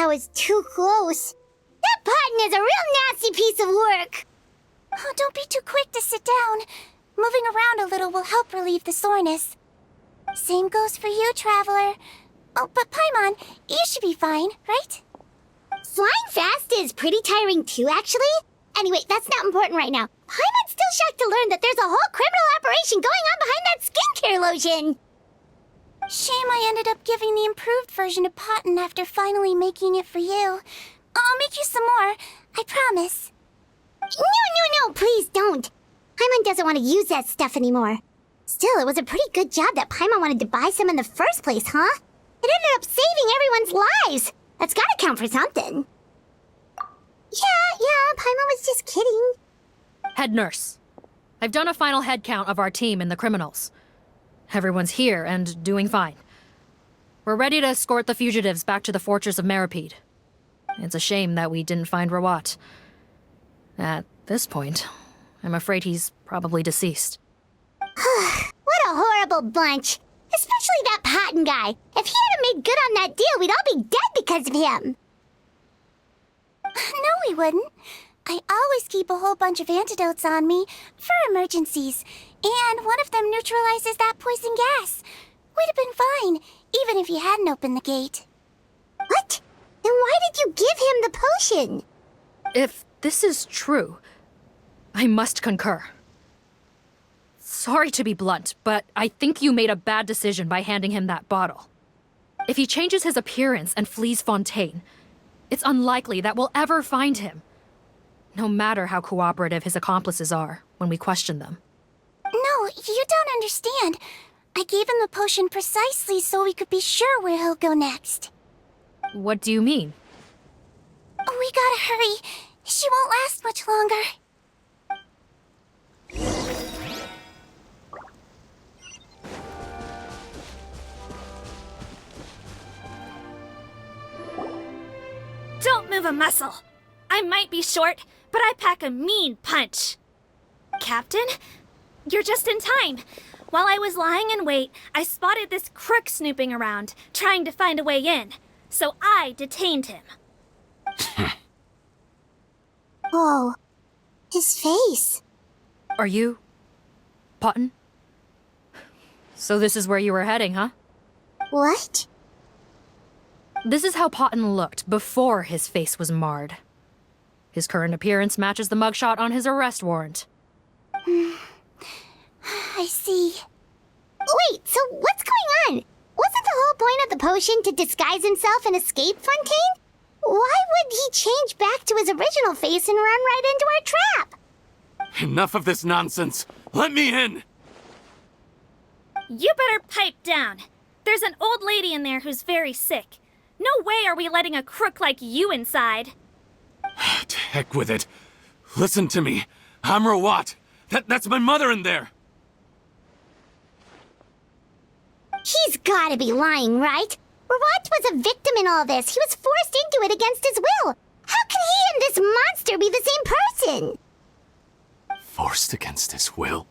That was too close. That Fontaine is a real nasty piece of work. Oh, don't be too quick to sit down. Moving around a little will help relieve the soreness. Same goes for you, Traveler. Oh, but Paimon, you should be fine, right? Flying fast is pretty tiring too, actually. Anyway, that's not important right now. Paimon's still shocked to learn that there's a whole criminal operation going on behind that skincare lotion. Shame I ended up giving the improved version to Fontaine after finally making it for you. I'll make you some more, I promise. No, please don't. Paimon doesn't want to use that stuff anymore. Still, it was a pretty good job that Paimon wanted to buy some in the first place, huh? It ended up saving everyone's lives. That's gotta count for something. Yeah, Paimon was just kidding. Head nurse. I've done a final head count of our team and the criminals. Everyone's here and doing fine. We're ready to escort the fugitives back to the fortress of Meripede. It's a shame that we didn't find Rawat. At this point, I'm afraid he's probably deceased. What a horrible bunch. Especially that Fontaine guy. If he hadn't made good on that deal, we'd all be dead because of him. No, we wouldn't. I always keep a whole bunch of antidotes on me for emergencies, and one of them neutralizes that poison gas. We'd have been fine, even if you hadn't opened the gate. What? Then why did you give him the potion? If this is true, I must concur. Sorry to be blunt, but I think you made a bad decision by handing him that bottle. If he changes his appearance and flees Fontaine, it's unlikely that we'll ever find him. No matter how cooperative his accomplices are when we question them. No, you don't understand. I gave him the potion precisely so we could be sure where he'll go next. What do you mean? We gotta hurry. She won't last much longer. Don't move a muscle. I might be short, but I pack a mean punch. Captain, you're just in time. While I was lying in wait, I spotted this crook snooping around, trying to find a way in. So I detained him. Oh, his face. Are you... Fontaine? So this is where you were heading, huh? What? This is how Fontaine looked before his face was marred. His current appearance matches the mugshot on his arrest warrant. I see. Wait, so what's going on? Wasn't the whole point of the potion to disguise himself and escape Fontaine? Why would he change back to his original face and run right into our trap? Enough of this nonsense. Let me in! You better pipe down. There's an old lady in there who's very sick. No way are we letting a crook like you inside. To heck with it. Listen to me. I'm Rawat. That's my mother in there. He's gotta be lying, right? Rawat was a victim in all this. He was forced into it against his will. How can he and this monster be the same person? Forced against his will?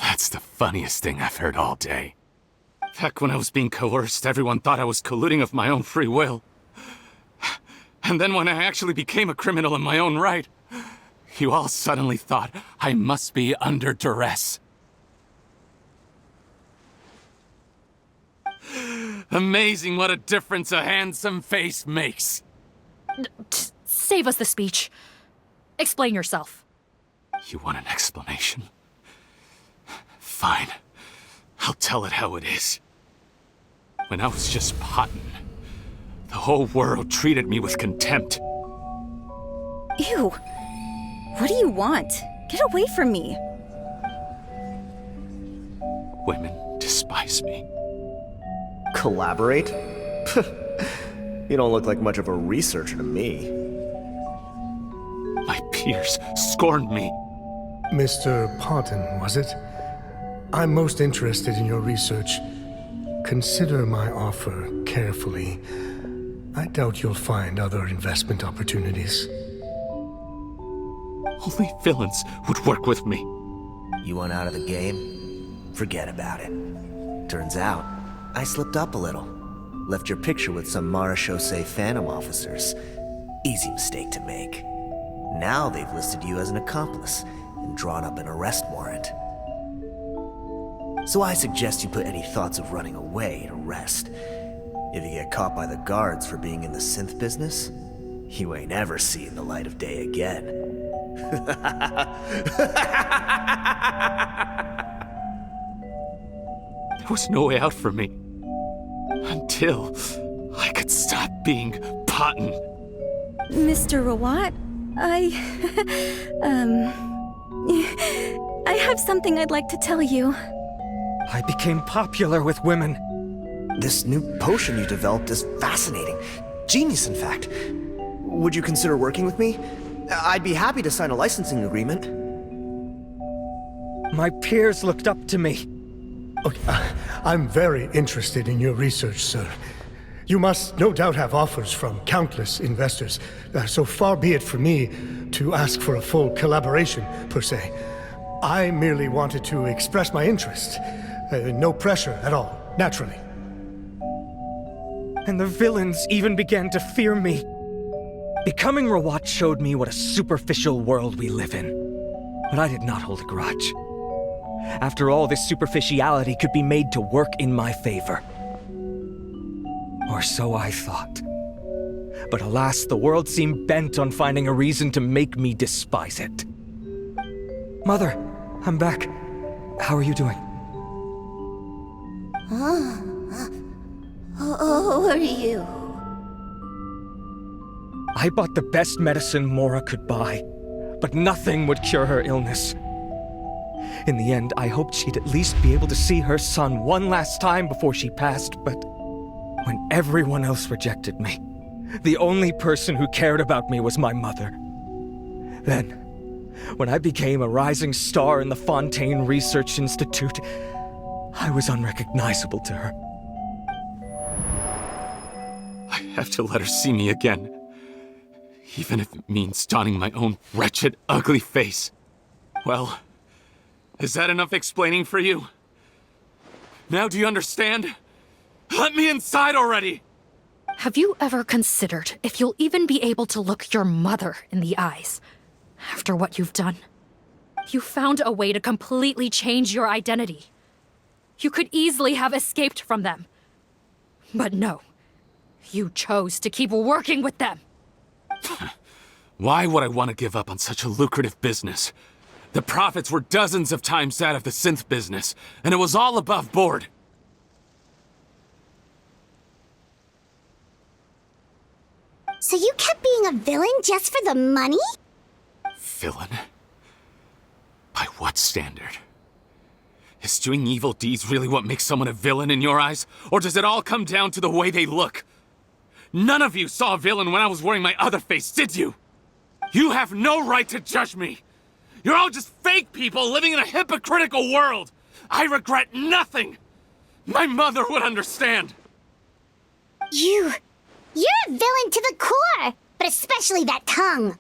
That's the funniest thing I've heard all day. Back when I was being coerced, everyone thought I was colluding of my own free will. And then when I actually became a criminal in my own right, you all suddenly thought I must be under duress. Amazing what a difference a handsome face makes. Save us the speech. Explain yourself. You want an explanation? Fine. I'll tell it how it is. When I was just Fontaine, the whole world treated me with contempt. Ew. What do you want? Get away from me. Women despise me. Collaborate? You don't look like much of a researcher to me. My peers scorned me. Mr. Fontaine, was it? I'm most interested in your research. Consider my offer carefully. I doubt you'll find other investment opportunities. Only villains would work with me. You want out of the game? Forget about it. Turns out, I slipped up a little. Left your picture with some Marechaussee Phantom officers. Easy mistake to make. Now they've listed you as an accomplice and drawn up an arrest warrant. So I suggest you put any thoughts of running away to rest. If you get caught by the guards for being in the synth business, you ain't ever seeing the light of day again. There was no way out for me. Until I could stop being Potton. Mr. Rawat, I have something I'd like to tell you. I became popular with women. This new potion you developed is fascinating. Genius, in fact. Would you consider working with me? I'd be happy to sign a licensing agreement. My peers looked up to me. Okay, I'm very interested in your research, sir. You must no doubt have offers from countless investors, so far be it for me to ask for a full collaboration, per se. I merely wanted to express my interest. No pressure at all, naturally. And the villains even began to fear me. Becoming Rawat showed me what a superficial world we live in. But I did not hold a grudge. After all, this superficiality could be made to work in my favor. Or so I thought. But alas, the world seemed bent on finding a reason to make me despise it. Mother, I'm back. How are you doing? Who are you? I bought the best medicine Mora could buy, but nothing would cure her illness. In the end, I hoped she'd at least be able to see her son one last time before she passed, but when everyone else rejected me, the only person who cared about me was my mother. Then, when I became a rising star in the Fontaine Research Institute, I was unrecognizable to her. I have to let her see me again. Even if it means donning my own wretched, ugly face. Well, is that enough explaining for you? Now do you understand? Let me inside already! Have you ever considered if you'll even be able to look your mother in the eyes after what you've done? You found a way to completely change your identity. You could easily have escaped from them. But no, you chose to keep working with them. Why would I want to give up on such a lucrative business? The profits were dozens of times that of the synth business, and it was all above board. So you kept being a villain just for the money? Villain? By what standard? Is doing evil deeds really what makes someone a villain in your eyes? Or does it all come down to the way they look? None of you saw a villain when I was wearing my other face, did you? You have no right to judge me! You're all just fake people living in a hypocritical world! I regret nothing! My mother would understand! You're a villain to the core! But especially that tongue!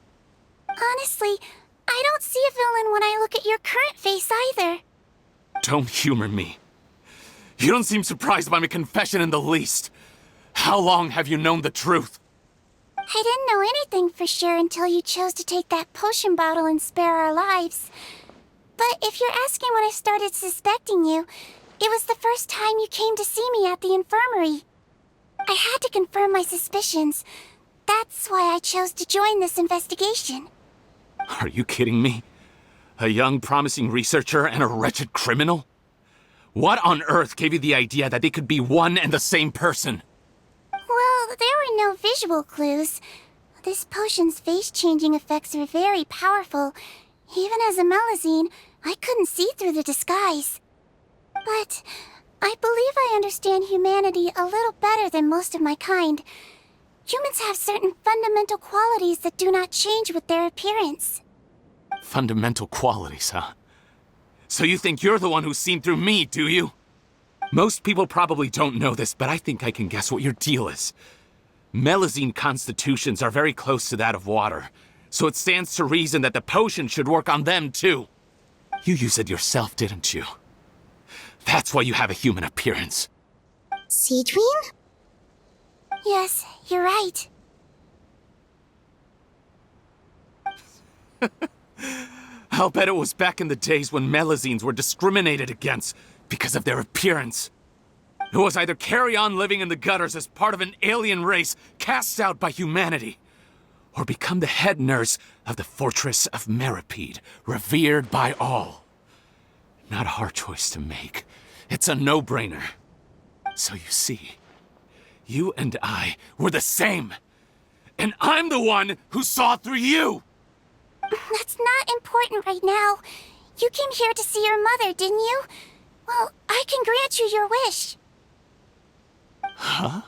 Honestly, I don't see a villain when I look at your current face either. Don't humor me. You don't seem surprised by my confession in the least. How long have you known the truth? I didn't know anything for sure until you chose to take that potion bottle and spare our lives. But if you're asking when I started suspecting you, it was the first time you came to see me at the infirmary. I had to confirm my suspicions. That's why I chose to join this investigation. Are you kidding me? A young, promising researcher and a wretched criminal? What on earth gave you the idea that they could be one and the same person? Well, there were no visual clues. This potion's face-changing effects are very powerful. Even as a Melusine, I couldn't see through the disguise. But I believe I understand humanity a little better than most of my kind. Humans have certain fundamental qualities that do not change with their appearance. Fundamental qualities, huh? So you think you're the one who's seen through me, do you? Most people probably don't know this, but I think I can guess what your deal is. Melusine constitutions are very close to that of water, so it stands to reason that the potion should work on them too. You use it yourself, didn't you? That's why you have a human appearance. Sigewinne? Yes, you're right. I'll bet it was back in the days when Melazines were discriminated against because of their appearance. It was either carry on living in the gutters as part of an alien race cast out by humanity, or become the head nurse of the fortress of Meripede, revered by all. Not a hard choice to make. It's a no-brainer. So you see, you and I were the same. And I'm the one who saw through you! That's not important right now. You came here to see your mother, didn't you? Well, I can grant you your wish. Huh?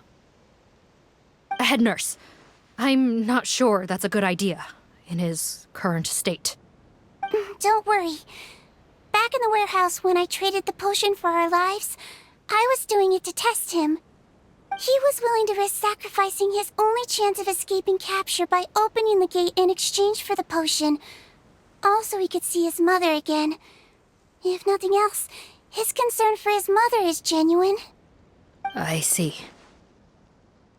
Head nurse, I'm not sure that's a good idea in his current state. Don't worry. Back in the warehouse when I traded the potion for our lives, I was doing it to test him. He was willing to risk sacrificing his only chance of escaping capture by opening the gate in exchange for the potion. Also, he could see his mother again. If nothing else, his concern for his mother is genuine. I see.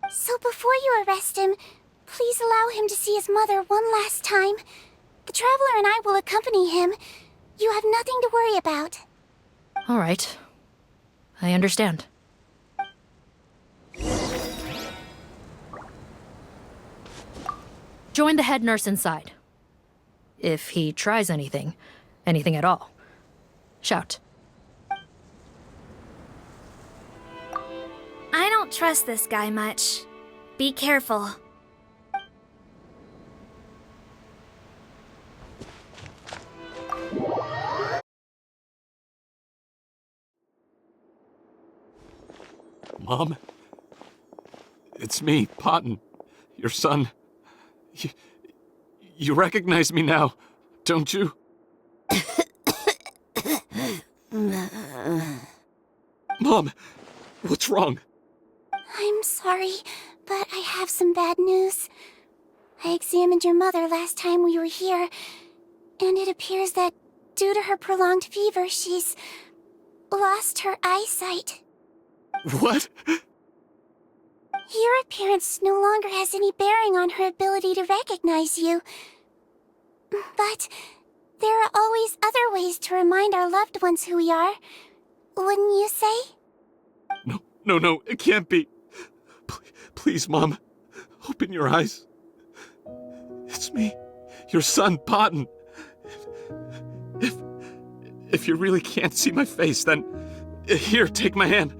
So before you arrest him, please allow him to see his mother one last time. The Traveler and I will accompany him. You have nothing to worry about. All right. I understand. Join the head nurse inside. If he tries anything at all, shout. I don't trust this guy much. Be careful. Mom? It's me, Fontaine, your son. You recognize me now, don't you? Mom, what's wrong? I'm sorry, but I have some bad news. I examined your mother last time we were here, and it appears that due to her prolonged fever, she's lost her eyesight. What? Your appearance no longer has any bearing on her ability to recognize you. But there are always other ways to remind our loved ones who we are. Wouldn't you say? No, it can't be. Please, Mom, open your eyes. It's me, your son, Fontaine. If you really can't see my face, then here, take my hand.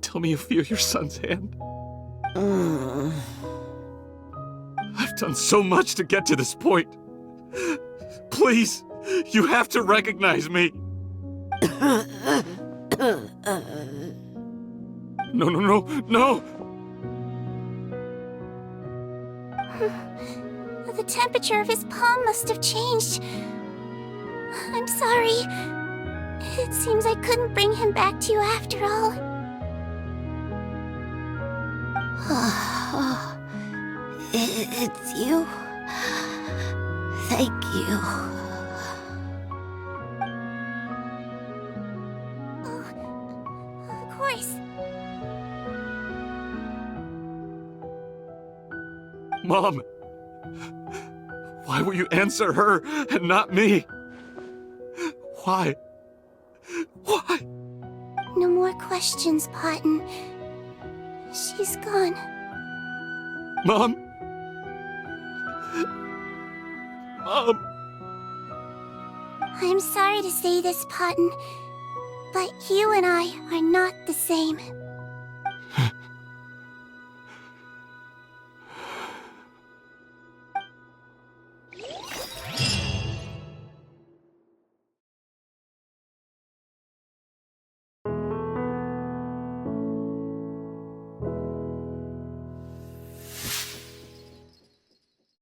Tell me you feel your son's hand. I've done so much to get to this point. Please, you have to recognize me. No. The temperature of his palm must have changed. I'm sorry. It seems I couldn't bring him back to you after all. It's you. Thank you. Oh, of course. Mom, why will you answer her and not me? Why? No more questions, Fontaine. She's gone. Mom? I'm sorry to say this, Fontaine, but you and I are not the same.